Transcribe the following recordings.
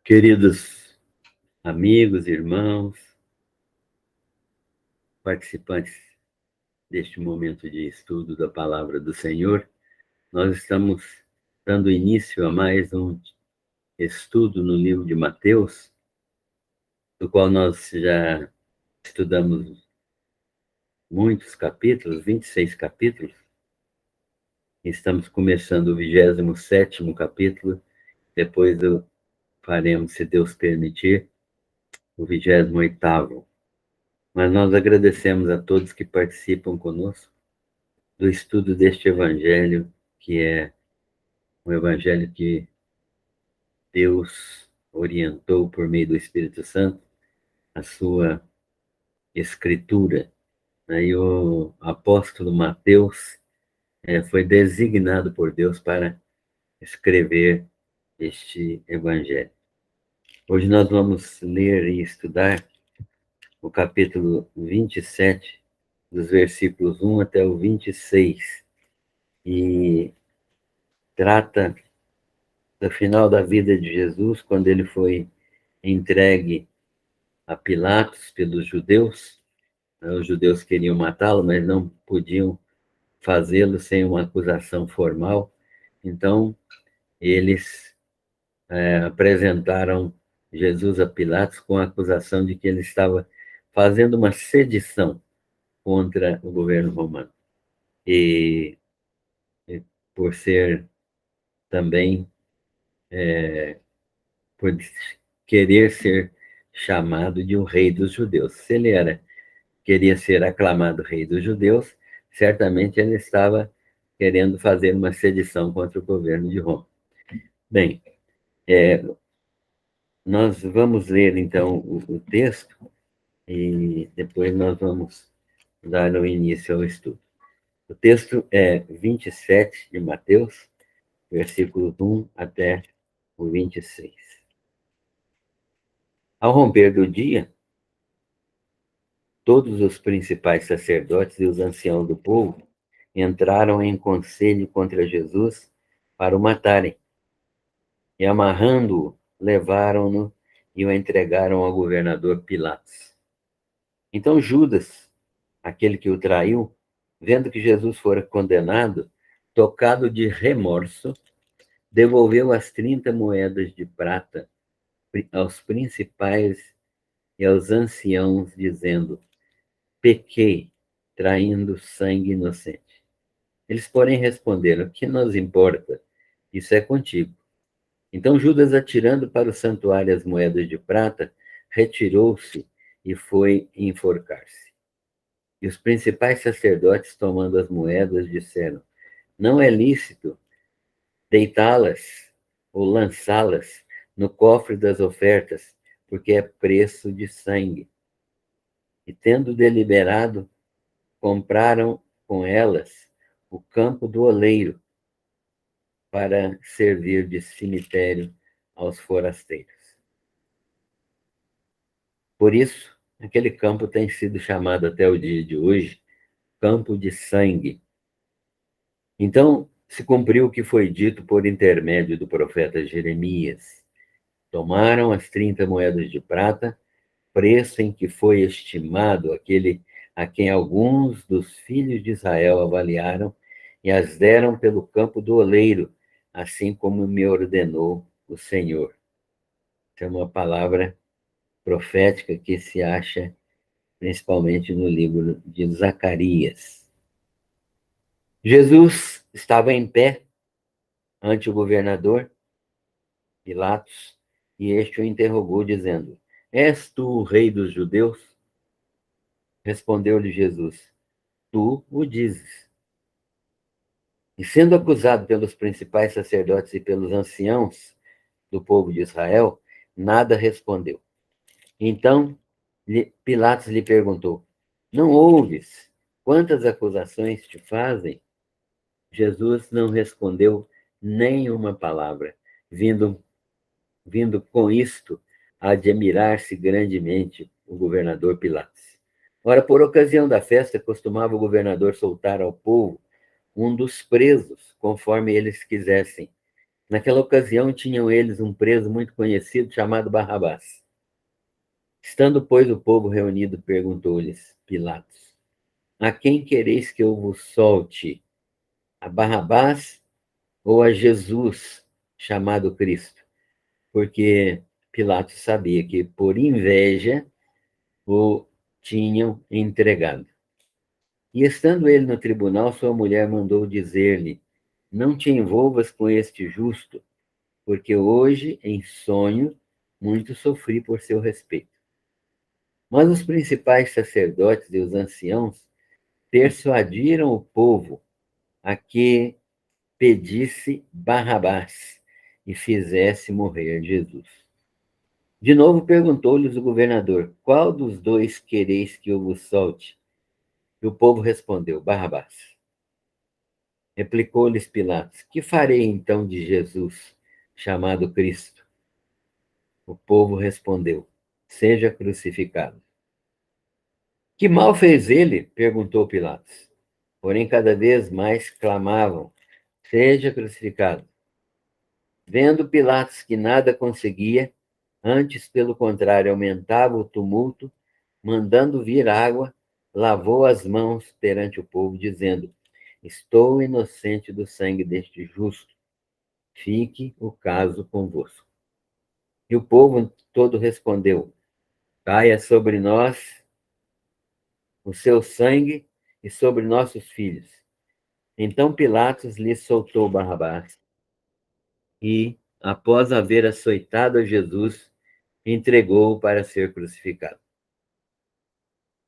Queridos amigos, irmãos, participantes deste momento de estudo da Palavra do Senhor, nós estamos dando início a mais um estudo no livro de Mateus, do qual nós já estudamos muitos capítulos, 26 capítulos. Estamos começando o 27º capítulo, depois faremos, se Deus permitir, o 28º. Mas nós agradecemos a todos que participam conosco do estudo deste evangelho, que é um evangelho que Deus orientou por meio do Espírito Santo, a sua escritura. Aí o apóstolo Mateus foi designado por Deus para escrever este evangelho. Hoje nós vamos ler e estudar o capítulo 27, dos versículos 1 até o 26, e trata do final da vida de Jesus, quando ele foi entregue a Pilatos pelos judeus. Os judeus queriam matá-lo, mas não podiam fazê-lo sem uma acusação formal. Então, eles apresentaram Jesus a Pilatos com a acusação de que ele estava fazendo uma sedição contra o governo romano. E por ser também, por querer ser chamado de um rei dos judeus. Se ele queria ser aclamado rei dos judeus, certamente ele estava querendo fazer uma sedição contra o governo de Roma. Bem, nós vamos ler então o texto e depois nós vamos dar o início ao estudo. O texto é 27 de Mateus, versículos 1 até o 26. Ao romper do dia, todos os principais sacerdotes e os anciãos do povo entraram em conselho contra Jesus para o matarem. E amarrando-o, levaram-no e o entregaram ao governador Pilatos. Então Judas, aquele que o traiu, vendo que Jesus fora condenado, tocado de remorso, devolveu as 30 moedas de prata aos principais e aos anciãos, dizendo: pequei, traindo sangue inocente. Eles, porém, responderam: que nos importa? Isso é contigo. Então Judas, atirando para o santuário as moedas de prata, retirou-se e foi enforcar-se. E os principais sacerdotes, tomando as moedas, disseram: não é lícito deitá-las ou lançá-las no cofre das ofertas, porque é preço de sangue. E tendo deliberado, compraram com elas o campo do oleiro, para servir de cemitério aos forasteiros. Por isso, aquele campo tem sido chamado até o dia de hoje Campo de Sangue. Então, se cumpriu o que foi dito por intermédio do profeta Jeremias. Tomaram as 30 moedas de prata, preço em que foi estimado aquele a quem alguns dos filhos de Israel avaliaram, e as deram pelo campo do oleiro, assim como me ordenou o Senhor. Essa é uma palavra profética que se acha principalmente no livro de Zacarias. Jesus estava em pé ante o governador Pilatos, e este o interrogou, dizendo: és tu o rei dos judeus? Respondeu-lhe Jesus: tu o dizes. E sendo acusado pelos principais sacerdotes e pelos anciãos do povo de Israel, nada respondeu. Então Pilatos lhe perguntou: não ouves quantas acusações te fazem? Jesus não respondeu nem uma palavra, vindo com isto a admirar-se grandemente o governador Pilatos. Ora, por ocasião da festa, costumava o governador soltar ao povo um dos presos, conforme eles quisessem, Naquela ocasião, tinham eles um preso muito conhecido chamado Barrabás. Estando, pois, o povo reunido, perguntou-lhes Pilatos: A quem quereis que eu vos solte? A Barrabás ou a Jesus, chamado Cristo? Porque Pilatos sabia que, por inveja, o tinham entregado. E estando ele no tribunal, sua mulher mandou dizer-lhe: Não te envolvas com este justo, porque hoje, em sonho, muito sofri por seu respeito. Mas os principais sacerdotes e os anciãos persuadiram o povo a que pedisse Barrabás e fizesse morrer Jesus. De novo perguntou-lhes o governador: Qual dos dois quereis que eu vos solte? E o povo respondeu: Barrabás. Replicou-lhes Pilatos: Que farei então de Jesus, chamado Cristo? O povo respondeu: Seja crucificado. Que mal fez ele? Perguntou Pilatos. Porém, cada vez mais clamavam: Seja crucificado. Vendo Pilatos que nada conseguia, antes, pelo contrário, aumentava o tumulto, mandando vir água, lavou as mãos perante o povo, dizendo: Estou inocente do sangue deste justo. Fique o caso convosco. E o povo todo respondeu: Caia sobre nós o seu sangue e sobre nossos filhos. Então Pilatos lhe soltou Barrabás e, após haver açoitado a Jesus, entregou-o para ser crucificado.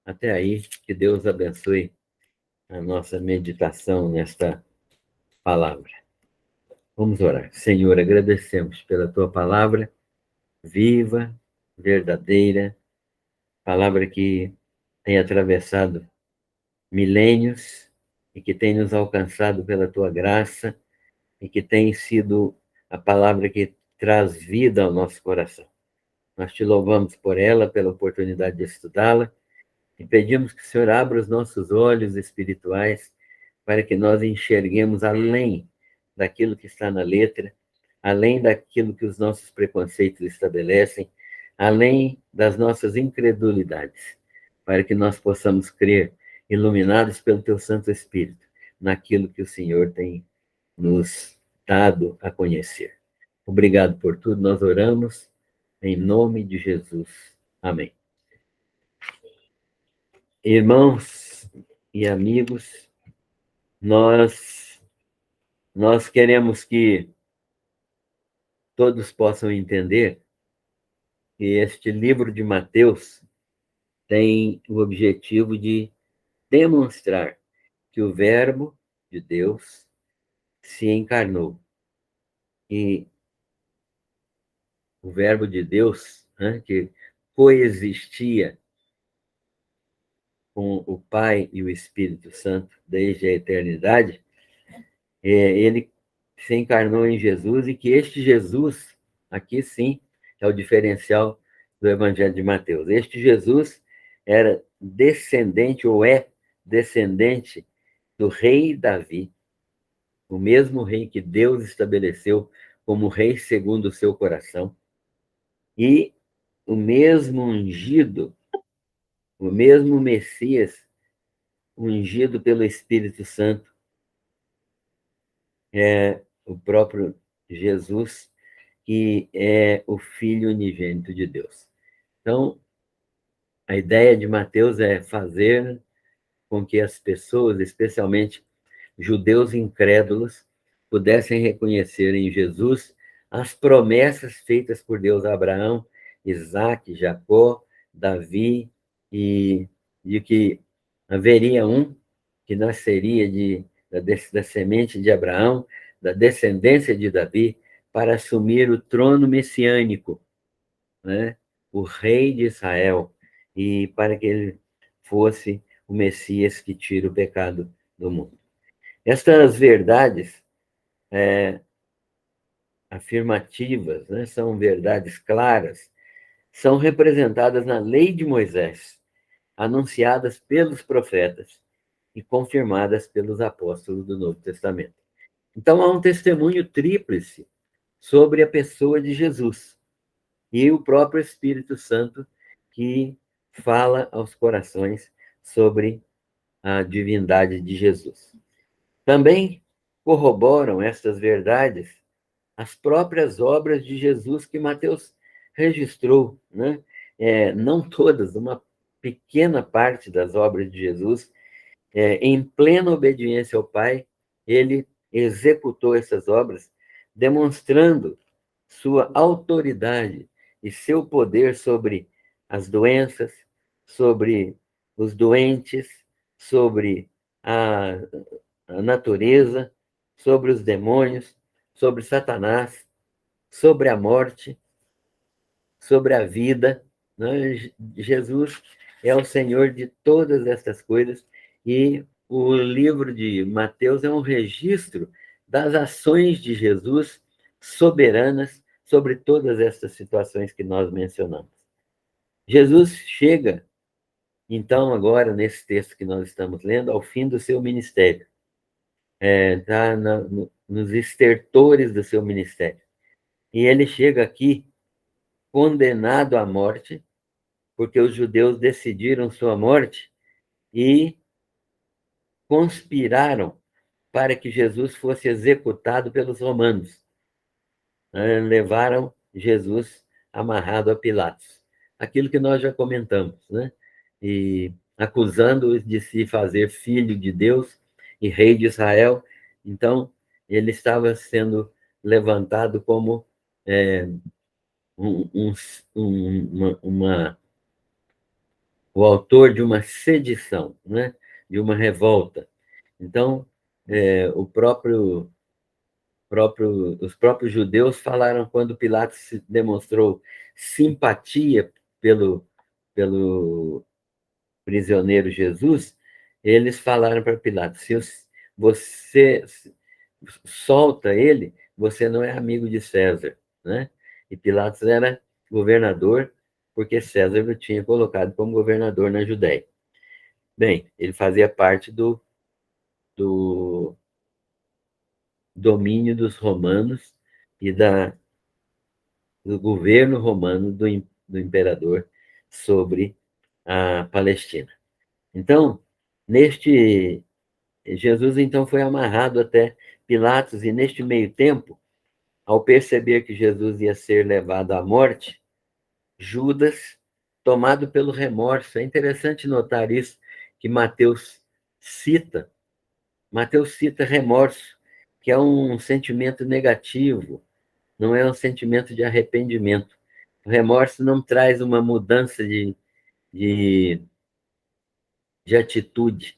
Até aí, que Deus abençoe a nossa meditação nesta palavra. Vamos orar. Senhor, agradecemos pela tua palavra viva, verdadeira, palavra que tem atravessado milênios e que tem nos alcançado pela tua graça e que tem sido a palavra que traz vida ao nosso coração. Nós te louvamos por ela, pela oportunidade de estudá-la e pedimos que o Senhor abra os nossos olhos espirituais para que nós enxerguemos além daquilo que está na letra, além daquilo que os nossos preconceitos estabelecem, além das nossas incredulidades, para que nós possamos crer, iluminados pelo Teu Santo Espírito, naquilo que o Senhor tem nos dado a conhecer. Obrigado por tudo, nós oramos em nome de Jesus. Amém. Irmãos e amigos, nós queremos que todos possam entender que este livro de Mateus tem o objetivo de demonstrar que o Verbo de Deus se encarnou. E o Verbo de Deus, né, que coexistia com o Pai e o Espírito Santo desde a eternidade, ele se encarnou em Jesus e que este Jesus, aqui sim, é o diferencial do Evangelho de Mateus. Este Jesus era descendente, ou é descendente, do rei Davi, o mesmo rei que Deus estabeleceu como rei segundo o seu coração, e o mesmo ungido, o mesmo Messias, ungido pelo Espírito Santo, é o próprio Jesus, que é o Filho unigênito de Deus. Então, a ideia de Mateus é fazer com que as pessoas, especialmente judeus incrédulos, pudessem reconhecer em Jesus as promessas feitas por Deus a Abraão, Isaque, Jacó, Davi, e de que haveria um que nasceria da semente de Abraão, da descendência de Davi, para assumir o trono messiânico, né? O rei de Israel, e para que ele fosse o Messias que tira o pecado do mundo. Estas verdades afirmativas, né, são verdades claras, são representadas na lei de Moisés, anunciadas pelos profetas e confirmadas pelos apóstolos do Novo Testamento. Então, há um testemunho tríplice sobre a pessoa de Jesus. E o próprio Espírito Santo que fala aos corações sobre a divindade de Jesus. Também corroboram estas verdades as próprias obras de Jesus que Mateus registrou, né? Não todas, uma pequena parte das obras de Jesus, em plena obediência ao Pai, ele executou essas obras, demonstrando sua autoridade e seu poder sobre as doenças, sobre os doentes, sobre a, a natureza, sobre os demônios, sobre Satanás, sobre a morte, sobre a vida. Né? Jesus é o Senhor de todas estas coisas e o livro de Mateus é um registro das ações de Jesus soberanas sobre todas estas situações que nós mencionamos. Jesus chega, então, agora, nesse texto que nós estamos lendo, ao fim do seu ministério. Está nos estertores do seu ministério. E ele chega aqui condenado à morte, porque os judeus decidiram sua morte e conspiraram para que Jesus fosse executado pelos romanos. Levaram Jesus amarrado a Pilatos. Aquilo que nós já comentamos, né? E acusando-o de se fazer filho de Deus e rei de Israel. Então, ele estava sendo levantado como um, um, o autor de uma sedição, né? De uma revolta. Então, os próprios judeus falaram, quando Pilatos demonstrou simpatia pelo prisioneiro Jesus, eles falaram para Pilatos: se você solta ele, você não é amigo de César, né? E Pilatos era governador, porque César o tinha colocado como governador na Judéia. Bem, ele fazia parte do domínio dos romanos e do governo romano do imperador sobre a Palestina. Então, Jesus então foi amarrado até Pilatos, e neste meio tempo, ao perceber que Jesus ia ser levado à morte, Judas, tomado pelo remorso, é interessante notar isso, que cita, Mateus cita remorso, que é um sentimento negativo, não é um sentimento de arrependimento. O remorso não traz uma mudança de, de atitude.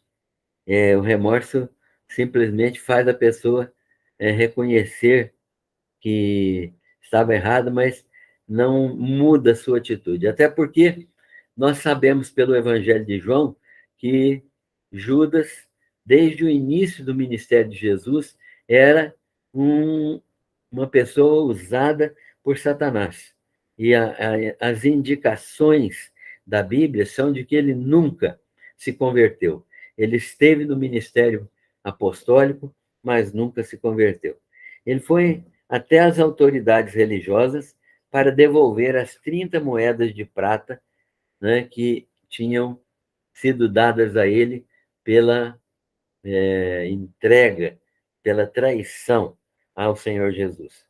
O remorso simplesmente faz a pessoa reconhecer que estava errado, mas não muda a sua atitude. Até porque nós sabemos pelo Evangelho de João que Judas, desde o início do ministério de Jesus, era uma pessoa usada por Satanás. E as indicações da Bíblia são de que ele nunca se converteu. Ele esteve no ministério apostólico, mas nunca se converteu. Ele foi até as autoridades religiosas para devolver as 30 moedas de prata, né, que tinham sido dadas a ele pela entrega, pela traição ao Senhor Jesus.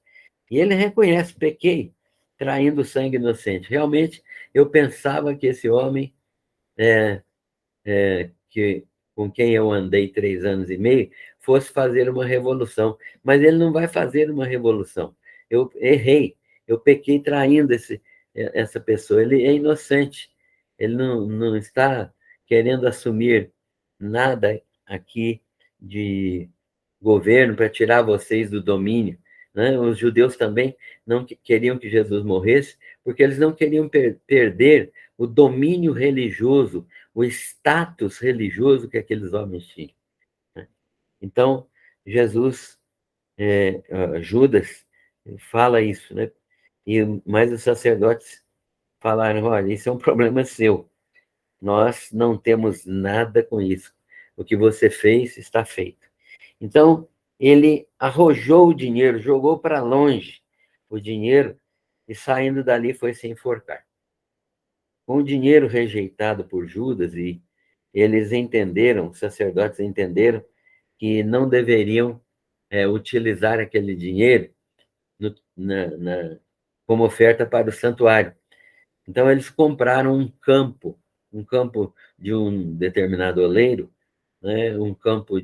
E ele reconhece: pequei, traindo sangue inocente. Realmente, eu pensava que esse homem, com quem eu andei 3 anos e meio, fosse fazer uma revolução. Mas ele não vai fazer uma revolução. Eu errei, eu pequei traindo essa pessoa. Ele é inocente, ele não está querendo assumir nada aqui de governo para tirar vocês do domínio. Né? Os judeus também não queriam que Jesus morresse, porque eles não queriam perder o domínio religioso, o status religioso que aqueles homens tinham. Né? Então, Judas fala isso, né? Mas os sacerdotes falaram: olha, isso é um problema seu, nós não temos nada com isso, o que você fez está feito. Então, ele arrojou o dinheiro, jogou para longe, o dinheiro e, saindo dali, foi se enforcar. Com o dinheiro rejeitado por Judas, e eles entenderam, os sacerdotes entenderam, que não deveriam utilizar aquele dinheiro como oferta para o santuário. Então, eles compraram um campo de um determinado oleiro, né, um campo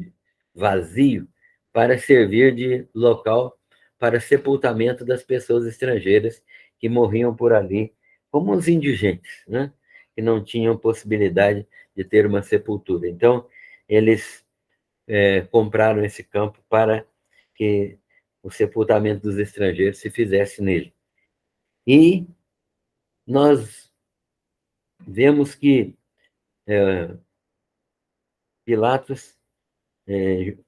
vazio, para servir de local para sepultamento das pessoas estrangeiras que morriam por ali, como os indigentes, né, que não tinham possibilidade de ter uma sepultura. Então, eles compraram esse campo para que o sepultamento dos estrangeiros se fizesse nele. E nós vemos que Pilatos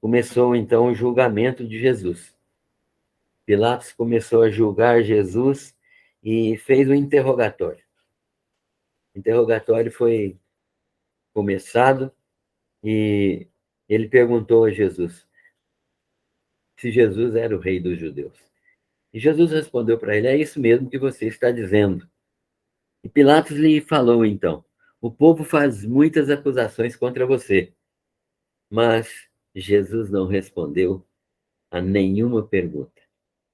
começou, então, o julgamento de Jesus. Pilatos começou a julgar Jesus e fez um interrogatório. O interrogatório foi começado e ele perguntou a Jesus se Jesus era o rei dos judeus. E Jesus respondeu para ele: é isso mesmo que você está dizendo. E Pilatos lhe falou, então: o povo faz muitas acusações contra você. Mas Jesus não respondeu a nenhuma pergunta.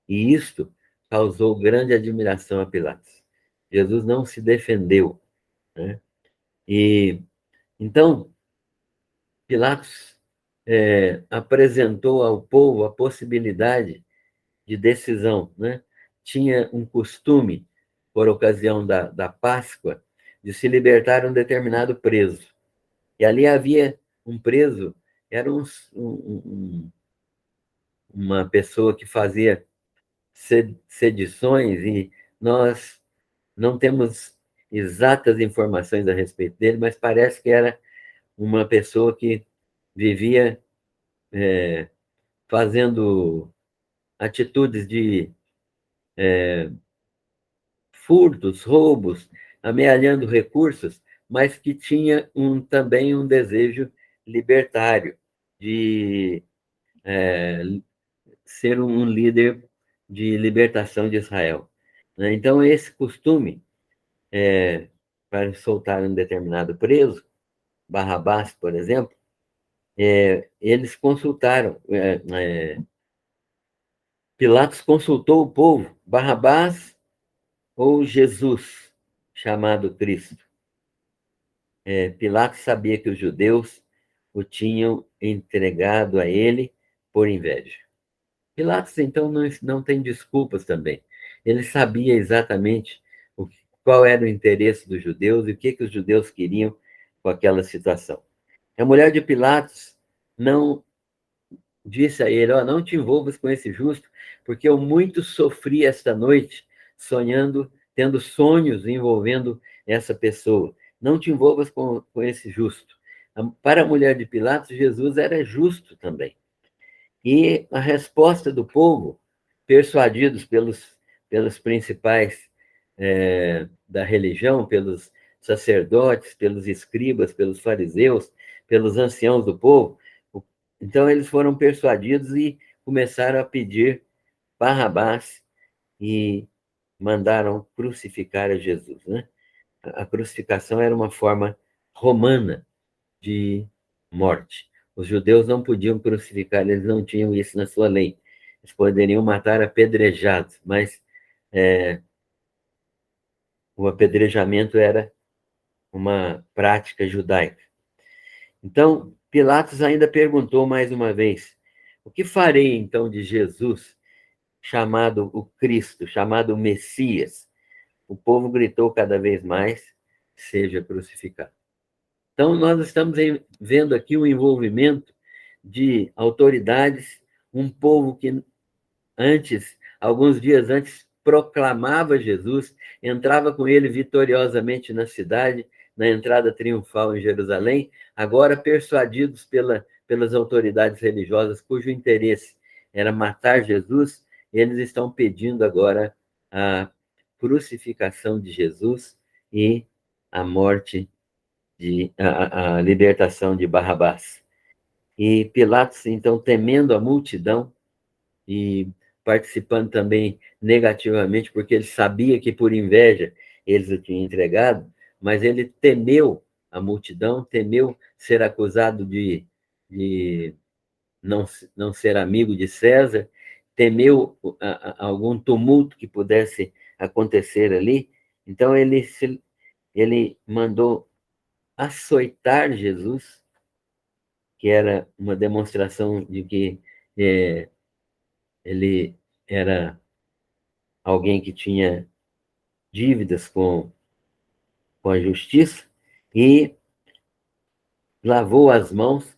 E isto causou grande admiração a Pilatos. Jesus não se defendeu, né? E então Pilatos apresentou ao povo a possibilidade de decisão, né? Tinha um costume, por ocasião da Páscoa, de se libertar um determinado preso. E ali havia um preso, era uma pessoa que fazia sedições, e nós não temos exatas informações a respeito dele, mas parece que era uma pessoa que vivia fazendo atitudes de furtos, roubos, amealhando recursos, mas que tinha também um desejo libertário de ser um líder de libertação de Israel. Então, esse costume, para soltar um determinado preso, Barrabás, por exemplo, eles consultaram, Pilatos consultou o povo, Barrabás ou Jesus, chamado Cristo. Pilatos sabia que os judeus o tinham entregado a ele por inveja. Pilatos, então, não tem desculpas também. Ele sabia exatamente qual era o interesse dos judeus e o que os judeus queriam com aquela situação. A mulher de Pilatos não disse a ele: não te envolvas com esse justo, porque eu muito sofri esta noite, sonhando, tendo sonhos envolvendo essa pessoa. Não te envolvas com esse justo. Para a mulher de Pilatos, Jesus era justo também. E a resposta do povo, persuadidos pelos principais da religião, pelos sacerdotes, pelos escribas, pelos fariseus, pelos anciãos do povo, então eles foram persuadidos e começaram a pedir Barrabás e mandaram crucificar a Jesus, né? A crucificação era uma forma romana de morte. Os judeus não podiam crucificar, eles não tinham isso na sua lei. Eles poderiam matar apedrejados, mas o apedrejamento era uma prática judaica. Então, Pilatos ainda perguntou mais uma vez: o que farei então de Jesus, chamado o Cristo, chamado o Messias? O povo gritou cada vez mais: seja crucificado. Então, nós estamos vendo aqui o envolvimento de autoridades, um povo que alguns dias antes, proclamava Jesus, entrava com ele vitoriosamente na cidade, na entrada triunfal em Jerusalém, agora persuadidos pelas autoridades religiosas, cujo interesse era matar Jesus, eles estão pedindo agora a crucificação de Jesus e a morte, a libertação de Barrabás. E Pilatos, então, temendo a multidão, e participando também negativamente, porque ele sabia que por inveja eles o tinham entregado, mas ele temeu a multidão, temeu ser acusado de não ser amigo de César, temeu algum tumulto que pudesse acontecer ali. Então ele mandou açoitar Jesus, que era uma demonstração de que ele era alguém que tinha dívidas com a justiça, e lavou as mãos,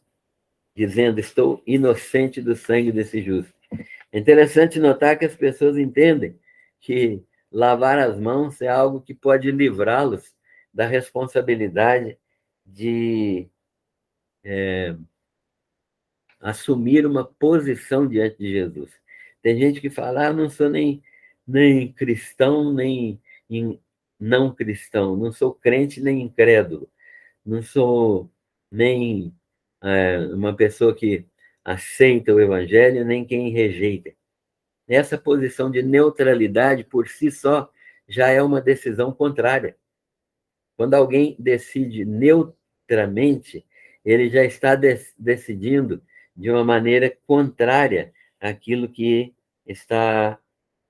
dizendo: estou inocente do sangue desse justo. É interessante notar que as pessoas entendem que lavar as mãos é algo que pode livrá-los da responsabilidade de assumir uma posição diante de Jesus. Tem gente que fala: não sou nem cristão, nem não cristão, não sou crente nem incrédulo, não sou nem uma pessoa que aceita o evangelho, nem quem rejeita. Essa posição de neutralidade, por si só, já é uma decisão contrária. Quando alguém decide neutramente, ele já está decidindo de uma maneira contrária àquilo que está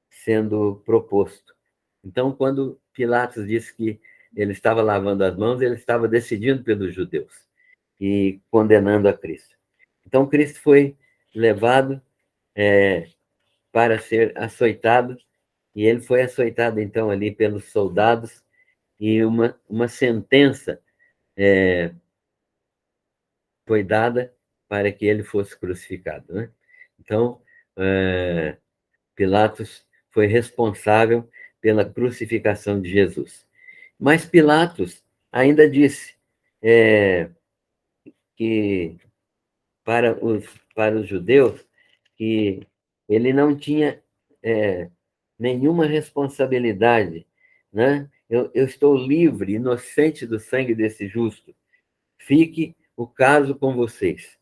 sendo proposto. Então, quando Pilatos disse que ele estava lavando as mãos, ele estava decidindo pelos judeus e condenando a Cristo. Então, Cristo foi levado para ser açoitado, e ele foi açoitado, então, ali pelos soldados, e uma sentença foi dada para que ele fosse crucificado, né? Então, Pilatos foi responsável pela crucificação de Jesus. Mas Pilatos ainda disse que para os judeus que ele não tinha nenhuma responsabilidade, né? Eu estou livre, inocente do sangue desse justo. Fique o caso com vocês.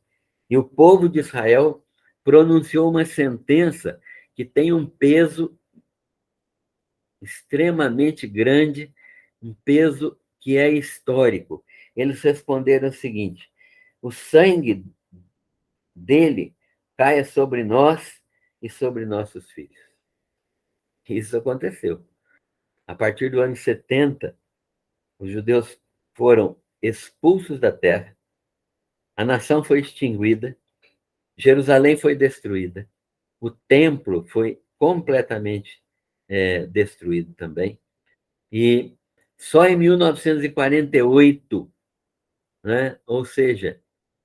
E o povo de Israel pronunciou uma sentença que tem um peso extremamente grande, um peso que é histórico. Eles responderam o seguinte: o sangue dele caia sobre nós e sobre nossos filhos. Isso aconteceu. A partir do ano 70, os judeus foram expulsos da terra, a nação foi extinguida, Jerusalém foi destruída, o templo foi completamente destruído também, e só em 1948, né, ou seja,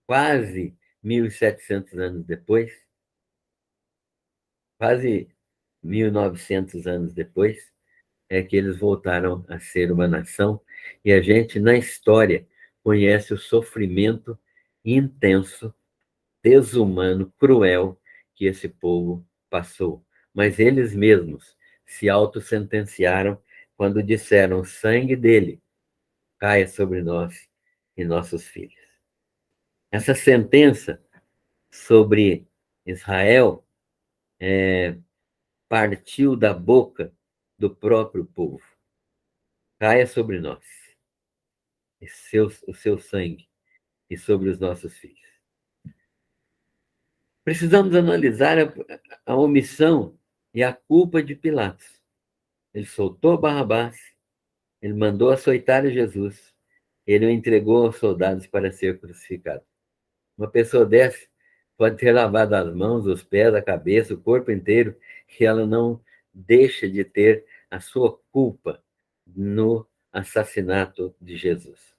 quase 1.700 anos depois, quase 1.900 anos depois, é que eles voltaram a ser uma nação, e a gente, na história, conhece o sofrimento intenso, desumano, cruel que esse povo passou. Mas eles mesmos se autossentenciaram quando disseram: o sangue dele caia sobre nós e nossos filhos. Essa sentença sobre Israel partiu da boca do próprio povo. Caia sobre nós o seu sangue e sobre os nossos filhos. Precisamos analisar a omissão e a culpa de Pilatos. Ele soltou Barrabás, ele mandou açoitar Jesus, ele o entregou aos soldados para ser crucificado. Uma pessoa dessa pode ter lavado as mãos, os pés, a cabeça, o corpo inteiro, e ela não deixa de ter a sua culpa no assassinato de Jesus.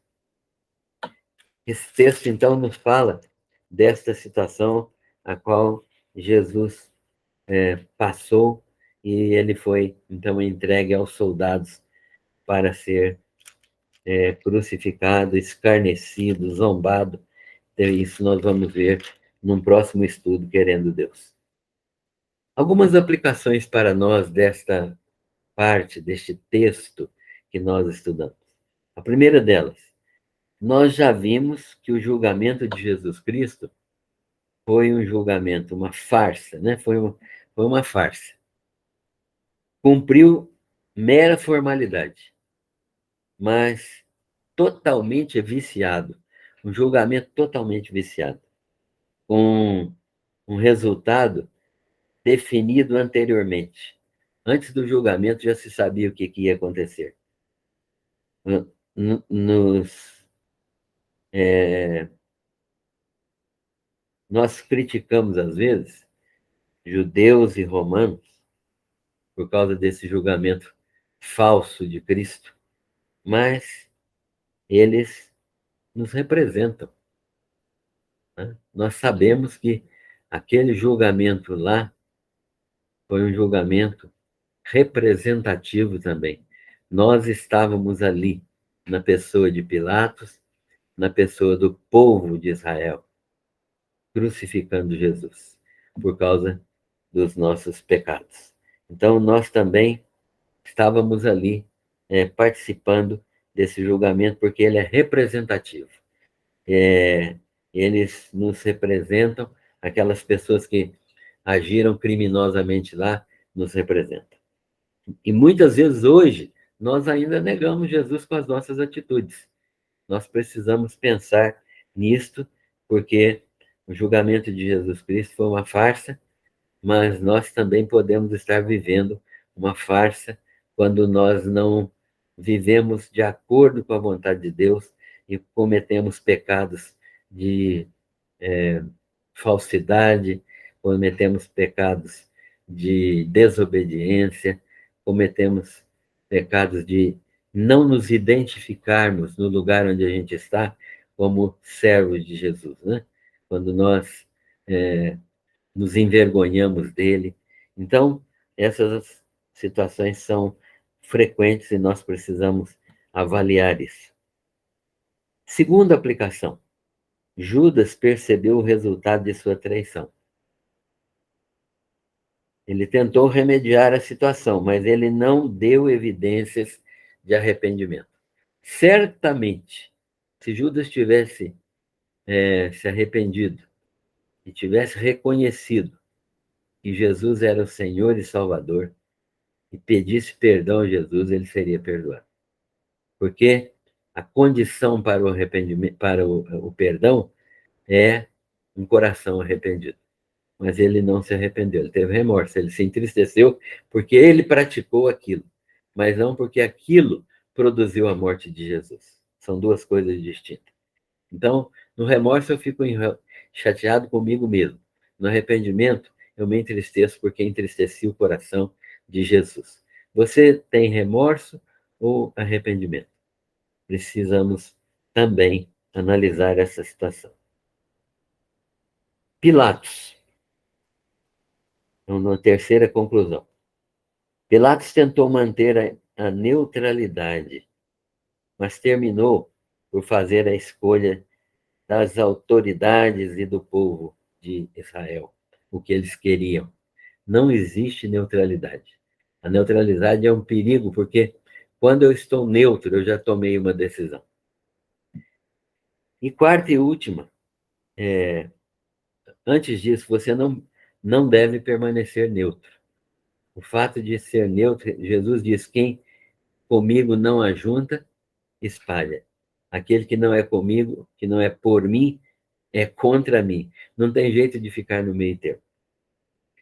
Esse texto, então, nos fala desta situação a qual Jesus passou, e ele foi, então, entregue aos soldados para ser crucificado, escarnecido, zombado. Então, isso nós vamos ver num próximo estudo, querendo Deus. Algumas aplicações para nós desta parte, deste texto que nós estudamos. A primeira delas: nós já vimos que o julgamento de Jesus Cristo foi um julgamento, uma farsa, né? foi uma farsa. Cumpriu mera formalidade, mas totalmente viciado, um julgamento totalmente viciado, com um resultado definido anteriormente. Antes do julgamento já se sabia o que ia acontecer. Nos, nós criticamos, às vezes, judeus e romanos por causa desse julgamento falso de Cristo, mas eles nos representam, né? Nós sabemos que aquele julgamento lá foi um julgamento representativo também. Nós estávamos ali, na pessoa de Pilatos, na pessoa do povo de Israel, crucificando Jesus, por causa dos nossos pecados. Então, nós também estávamos ali, participando desse julgamento, porque ele é representativo. Eles nos representam, aquelas pessoas que agiram criminosamente lá, nos representam. E muitas vezes hoje, nós ainda negamos Jesus com as nossas atitudes. Nós precisamos pensar nisto, porque o julgamento de Jesus Cristo foi uma farsa, mas nós também podemos estar vivendo uma farsa quando nós não vivemos de acordo com a vontade de Deus e cometemos pecados de falsidade, cometemos pecados de desobediência, cometemos pecados de não nos identificarmos no lugar onde a gente está como servos de Jesus, né? Quando nós nos envergonhamos dele. Então, essas situações são frequentes e nós precisamos avaliar isso. Segunda aplicação: Judas percebeu o resultado de sua traição. Ele tentou remediar a situação, mas ele não deu evidências de arrependimento. Certamente, se Judas tivesse se arrependido e tivesse reconhecido que Jesus era o Senhor e Salvador e pedisse perdão a Jesus, ele seria perdoado. Porque a condição para o arrependimento, para o perdão, é um coração arrependido. Mas ele não se arrependeu, ele teve remorso, ele se entristeceu porque ele praticou aquilo, mas não porque aquilo produziu a morte de Jesus. São duas coisas distintas. Então, no remorso eu fico chateado comigo mesmo. No arrependimento, eu me entristeço porque entristeci o coração de Jesus. Você tem remorso ou arrependimento? Precisamos também analisar essa situação. Pilatos. Então, na terceira conclusão. Pilatos tentou manter a neutralidade, mas terminou por fazer a escolha das autoridades e do povo de Israel, o que eles queriam. Não existe neutralidade. A neutralidade é um perigo, porque quando eu estou neutro, eu já tomei uma decisão. E quarta e última, antes disso, você não deve permanecer neutro. O fato de ser neutro, Jesus diz: quem comigo não ajunta, espalha. Aquele que não é comigo, que não é por mim, é contra mim. Não tem jeito de ficar no meio termo.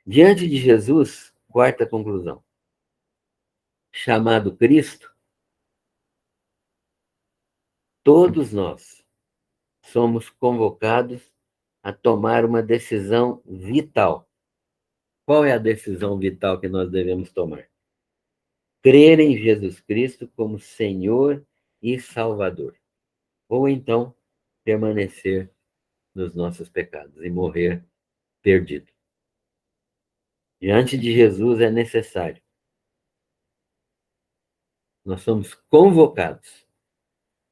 Diante de Jesus, quarta conclusão, chamado Cristo, todos nós somos convocados a tomar uma decisão vital. Qual é a decisão vital que nós devemos tomar? Crer em Jesus Cristo como Senhor e Salvador. Ou então, permanecer nos nossos pecados e morrer perdido. Diante de Jesus é necessário. Nós somos convocados.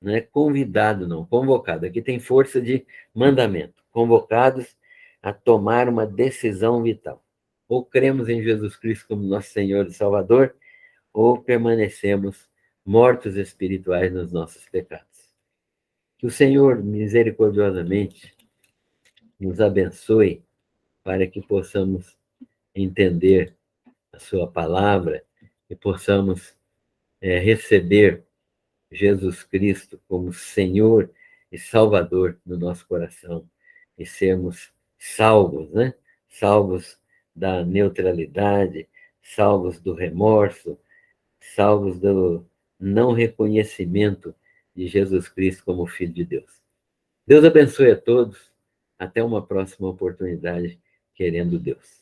Não é convidado, não. Convocado. Aqui tem força de mandamento. Convocados a tomar uma decisão vital. Ou cremos em Jesus Cristo como nosso Senhor e Salvador, ou permanecemos mortos espirituais nos nossos pecados. Que o Senhor, misericordiosamente, nos abençoe para que possamos entender a sua palavra e possamos receber Jesus Cristo como Senhor e Salvador no nosso coração e sermos salvos, né? Salvos da neutralidade, salvos do remorso, salvos do não reconhecimento de Jesus Cristo como Filho de Deus. Deus abençoe a todos. Até uma próxima oportunidade, querendo Deus.